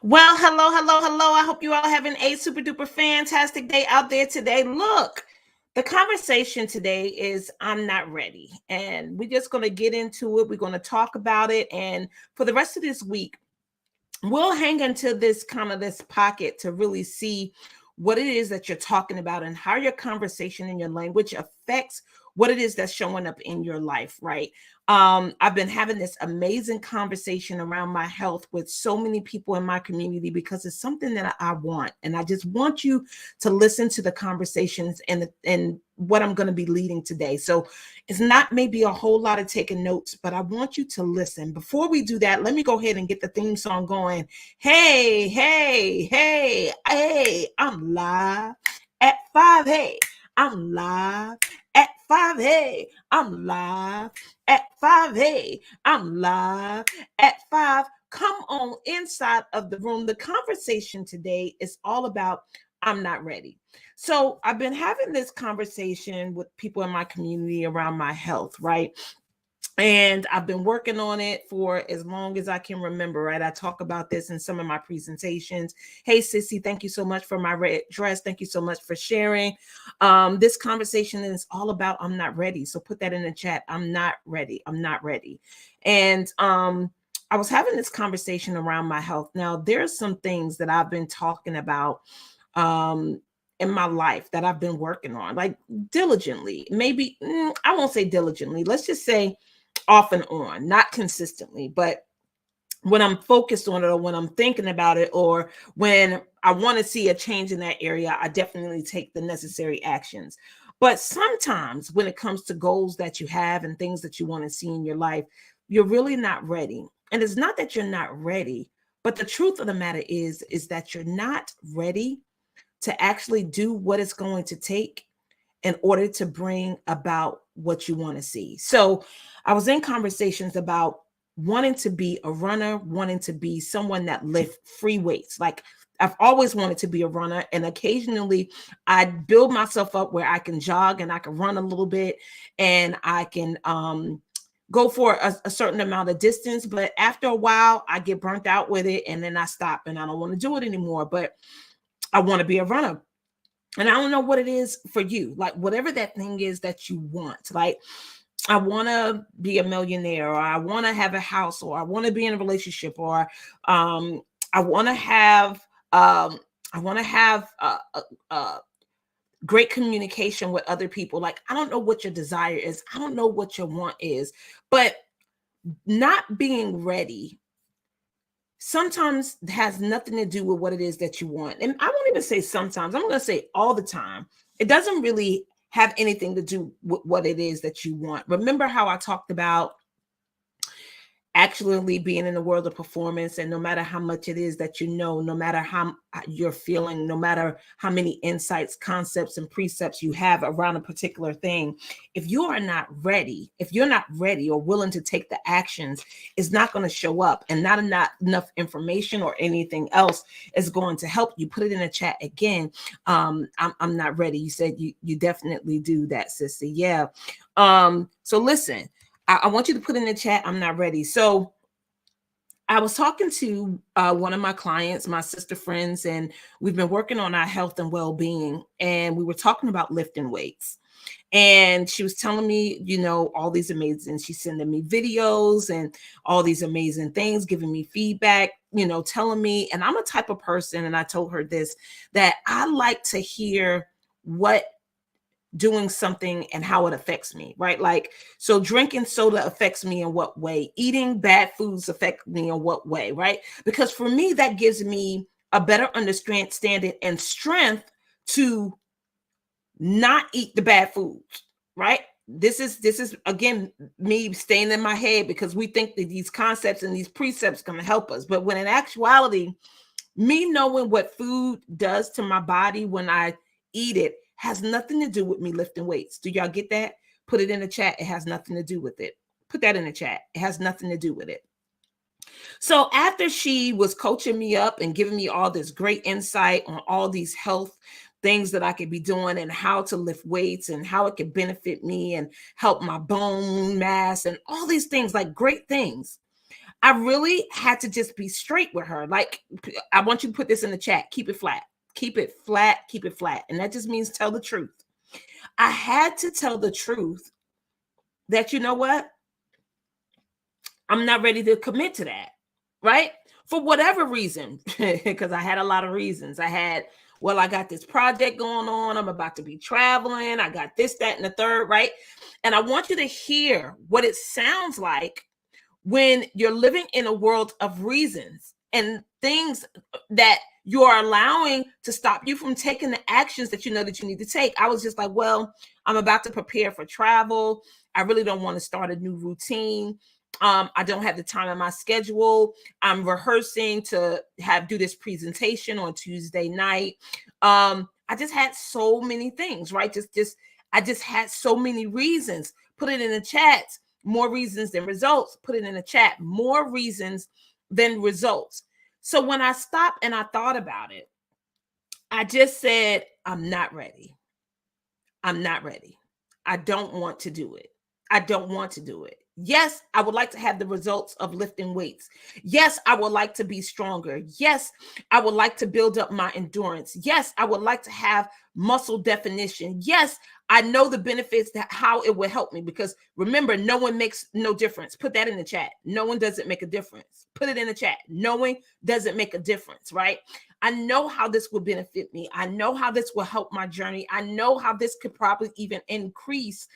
Well, hello, hello, hello. I hope you all having a super duper fantastic day out there today. Look, the conversation today is I'm not ready. And we're just going to get into it. We're going to talk about it. And for the rest of this week, we'll hang into this kind of this pocket to really see what it is that you're talking about and how your conversation and your language affects what it is that's showing up in your life, right? I've been having this amazing conversation around my health with so many people in my community because it's something that I want, and I just want you to listen to the conversations and what I'm going to be leading today. So it's not maybe a whole lot of taking notes, but I want you to listen. Before we do that, let me go ahead and get the theme song going. Hey, hey, hey, hey, I'm live at 5. Hey, I'm live at 5. Hey, I'm live at 5. Hey, I'm live at 5. Come on inside of the room. The conversation today is all about I'm not ready. So I've been having this conversation with people in my community around my health, right? And I've been working on it for as long as I can remember, right? I talk about this in some of my presentations. Hey, Sissy, thank you so much for my red dress. Thank you so much for sharing. This conversation is all about I'm not ready. So put that in the chat. I'm not ready. I'm not ready. And I was having this conversation around my health. Now, there's some things that I've been talking about in my life that I've been working on, like diligently. Maybe I won't say diligently. Let's just say off and on, not consistently, but when I'm focused on it or when I'm thinking about it or when I want to see a change in that area, I definitely take the necessary actions. But sometimes when it comes to goals that you have and things that you want to see in your life, you're really not ready. And it's not that you're not ready, but the truth of the matter is that you're not ready to actually do what it's going to take in order to bring about what you want to see. So I was in conversations about wanting to be a runner, wanting to be someone that lift free weights. Like I've always wanted to be a runner, and occasionally I build myself up where I can jog and I can run a little bit and I can go for a certain amount of distance. But after a while, I get burnt out with it and then I stop and I don't want to do it anymore. But I want to be a runner. And I don't know what it is for you, like whatever that thing is that you want. Like, I want to be a millionaire, or I want to have a house, or I want to be in a relationship, or um, I want to have, I want to have great communication with other people. Like, I don't know what your desire is. I don't know what your want is, but not being ready sometimes has nothing to do with what it is that you want. And I won't even say sometimes, I'm going to say all the time. It doesn't really have anything to do with what it is that you want. Remember how I talked about actually being in the world of performance, and no matter how much it is that you know, no matter how you're feeling, no matter how many insights, concepts, and precepts you have around a particular thing, if you are not ready, if you're not ready or willing to take the actions, it's not going to show up, and not enough information or anything else is going to help you. Put it in the chat again. I'm not ready. You said you definitely do that, sissy. Yeah. So listen, I want you to put in the chat, I'm not ready. So I was talking to one of my clients, my sister friends, and we've been working on our health and well-being. And we were talking about lifting weights. And she was telling me, all these amazing, she's sending me videos and all these amazing things, giving me feedback, telling me. And I'm a type of person, and I told her this, that I like to hear what doing something and how it affects me, right? Like, so drinking soda affects me in what way? Eating bad foods affect me in what way, right? Because for me, that gives me a better understanding and strength to not eat the bad foods, right? This is again me staying in my head because we think that these concepts and these precepts going to help us, but when in actuality, me knowing what food does to my body when I eat it has nothing to do with me lifting weights. Do y'all get that? Put it in the chat. It has nothing to do with it. Put that in the chat. It has nothing to do with it. So after she was coaching me up and giving me all this great insight on all these health things that I could be doing and how to lift weights and how it could benefit me and help my bone mass and all these things, like great things, I really had to just be straight with her. Like, I want you to put this in the chat. Keep it flat. Keep it flat. Keep it flat. And that just means tell the truth. I had to tell the truth that, you know what? I'm not ready to commit to that. Right? For whatever reason, because I had a lot of reasons. I got this project going on. I'm about to be traveling. I got this, that, and the third, right? And I want you to hear what it sounds like when you're living in a world of reasons and things that you're allowing to stop you from taking the actions that you know that you need to take. I was just like, well, I'm about to prepare for travel. I really don't want to start a new routine. I don't have the time in my schedule. I'm rehearsing to do this presentation on Tuesday night. I just had so many things, right? I just had so many reasons. Put it in the chat. More reasons than results. Put it in the chat. More reasons than results. So when I stopped and I thought about it, I just said, I'm not ready. I'm not ready. I don't want to do it. I don't want to do it. Yes, I would like to have the results of lifting weights. Yes, I would like to be stronger. Yes, I would like to build up my endurance. Yes, I would like to have muscle definition. Yes, I know the benefits, that how it will help me, because remember, no one makes no difference. Put that in the chat. No one doesn't make a difference. Put it in the chat. Knowing doesn't make a difference, right? I know how this will benefit me. I know how this will help my journey. I know how this could probably even increase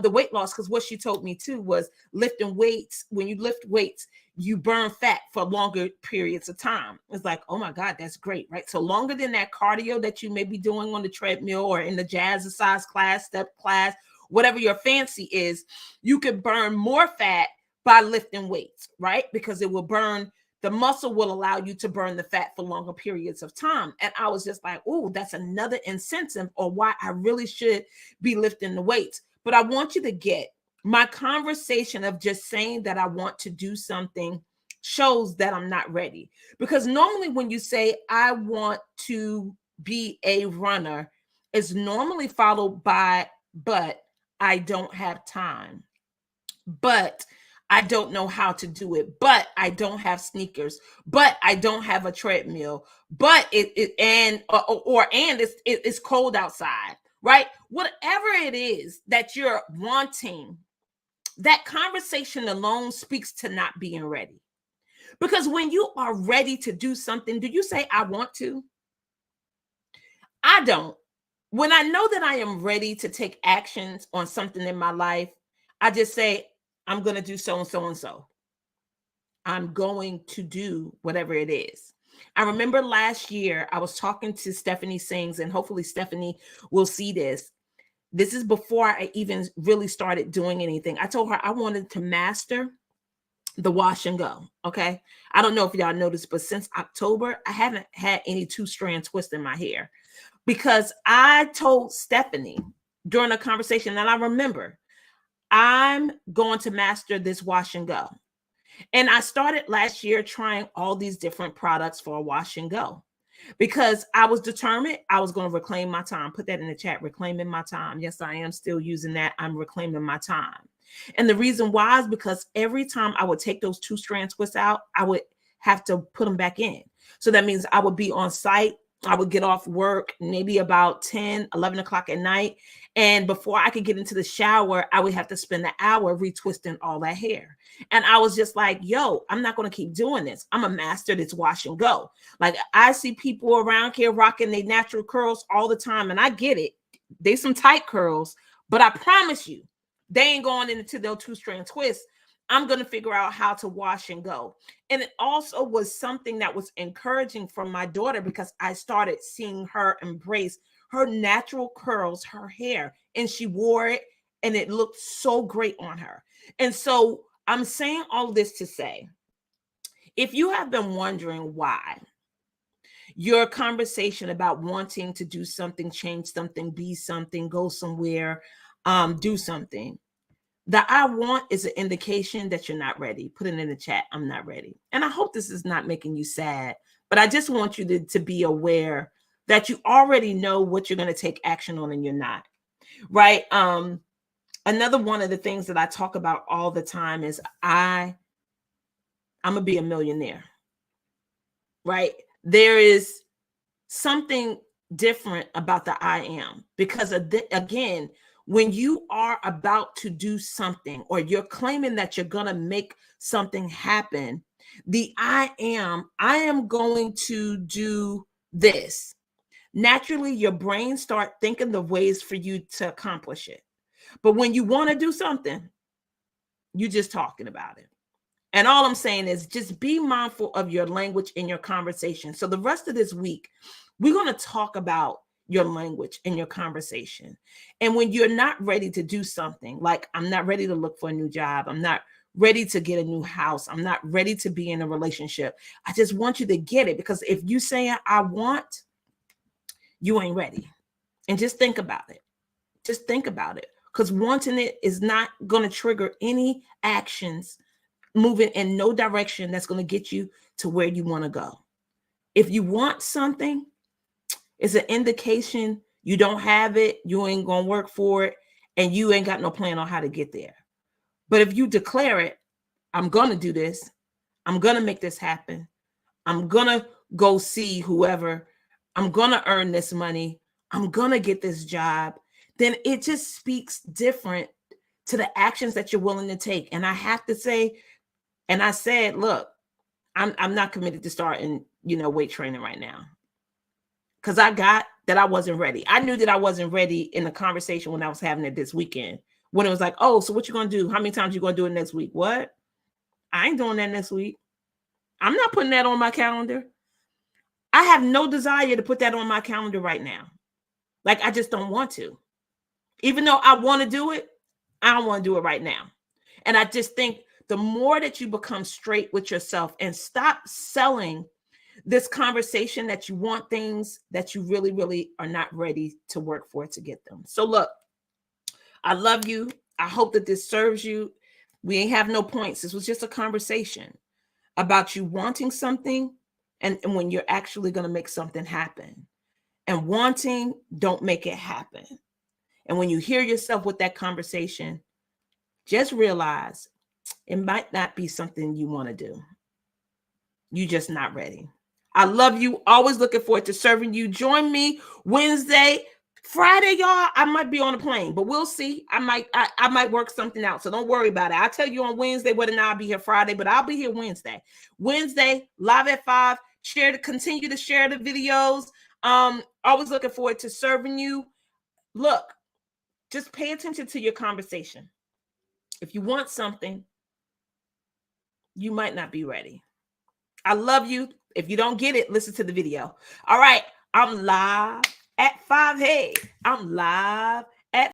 the weight loss, because what she told me too was lifting weights. When you lift weights, you burn fat for longer periods of time. It's like, oh my God, that's great, right? So longer than that cardio that you may be doing on the treadmill or in the jazzercise class, step class, whatever your fancy is, you could burn more fat by lifting weights, right? Because it will burn, the muscle will allow you to burn the fat for longer periods of time. And I was just like, oh, that's another incentive, or why I really should be lifting the weights. But I want you to get my conversation of just saying that I want to do something shows that I'm not ready. Because normally when you say I want to be a runner, is normally followed by, but I don't have time. But I don't know how to do it. But I don't have sneakers. But I don't have a treadmill. But it's cold outside, right? Whatever it is that you're wanting, that conversation alone speaks to not being ready. Because when you are ready to do something, do you say, I want to? I don't. When I know that I am ready to take actions on something in my life, I just say, I'm going to do so and so and so. I'm going to do whatever it is. I remember last year, I was talking to Stephanie Sings, and hopefully Stephanie will see this. This is before I even really started doing anything. I told her I wanted to master the wash and go. Okay. I don't know if y'all noticed, but since October, I haven't had any 2-strand twist in my hair, because I told Stephanie during a conversation that I remember, I'm going to master this wash and go. And I started last year trying all these different products for a wash and go, because I was determined I was going to reclaim my time. Put that in the chat, reclaiming my time. Yes, I am still using that. I'm reclaiming my time. And the reason why is because every time I would take those 2-strand twists out, I would have to put them back in. So that means I would be on site. I would get off work maybe about 10, 11 o'clock at night. And before I could get into the shower, I would have to spend an hour retwisting all that hair. And I was just like, yo, I'm not going to keep doing this. I'm a master that's wash and go. Like, I see people around here rocking their natural curls all the time. And I get it. They some tight curls, but I promise you, they ain't going into those 2-strand twists. I'm going to figure out how to wash and go. And it also was something that was encouraging from my daughter, because I started seeing her embrace her natural curls, her hair, and she wore it and it looked so great on her. And so I'm saying all this to say, if you have been wondering why your conversation about wanting to do something, change something, be something, go somewhere, do something, the I want is an indication that you're not ready. Put it in the chat. I'm not ready. And I hope this is not making you sad, but I just want you to be aware that you already know what you're going to take action on and you're not. Right. Another one of the things that I talk about all the time is I I'm going to be a millionaire, right? There is something different about the I am, because again, when you are about to do something or you're claiming that you're going to make something happen, the I am going to do this. Naturally, your brain start thinking the ways for you to accomplish it. But when you want to do something, you're just talking about it. And all I'm saying is just be mindful of your language in your conversation. So the rest of this week, we're going to talk about your language in your conversation. And when you're not ready to do something, like I'm not ready to look for a new job, I'm not ready to get a new house, I'm not ready to be in a relationship, I just want you to get it. Because if you say I want, you ain't ready. And just think about it. Just think about it. Because wanting it is not going to trigger any actions moving in no direction that's going to get you to where you want to go. If you want something, it's an indication you don't have it, you ain't going to work for it, and you ain't got no plan on how to get there. But if you declare it, I'm going to do this, I'm going to make this happen, I'm going to go see whoever, I'm going to earn this money, I'm going to get this job, then it just speaks different to the actions that you're willing to take. And I have to say, and I said, look, I'm not committed to starting, weight training right now. Because I got that I wasn't ready. I knew that I wasn't ready in the conversation when I was having it this weekend. When it was like, oh, so what you going to do? How many times you going to do it next week? What? I ain't doing that next week. I'm not putting that on my calendar. I have no desire to put that on my calendar right now. Like, I just don't want to. Even though I want to do it, I don't want to do it right now. And I just think the more that you become straight with yourself and stop selling this conversation that you want things that you really, really are not ready to work for to get them. So look, I love you. I hope that this serves you. We ain't have no points. This was just a conversation about you wanting something and when you're actually going to make something happen. And wanting, don't make it happen. And when you hear yourself with that conversation, just realize it might not be something you want to do. You're just not ready. I love you. Always looking forward to serving you. Join me Wednesday, Friday, y'all. I might be on a plane, but we'll see. I might work something out. So don't worry about it. I'll tell you on Wednesday whether or not I'll be here Friday, but I'll be here Wednesday. Wednesday, live at 5. Continue to share the videos. Always looking forward to serving you. Look, just pay attention to your conversation. If you want something, you might not be ready. I love you. If you don't get it, listen to the video. All right. I'm live at 5. Hey, I'm live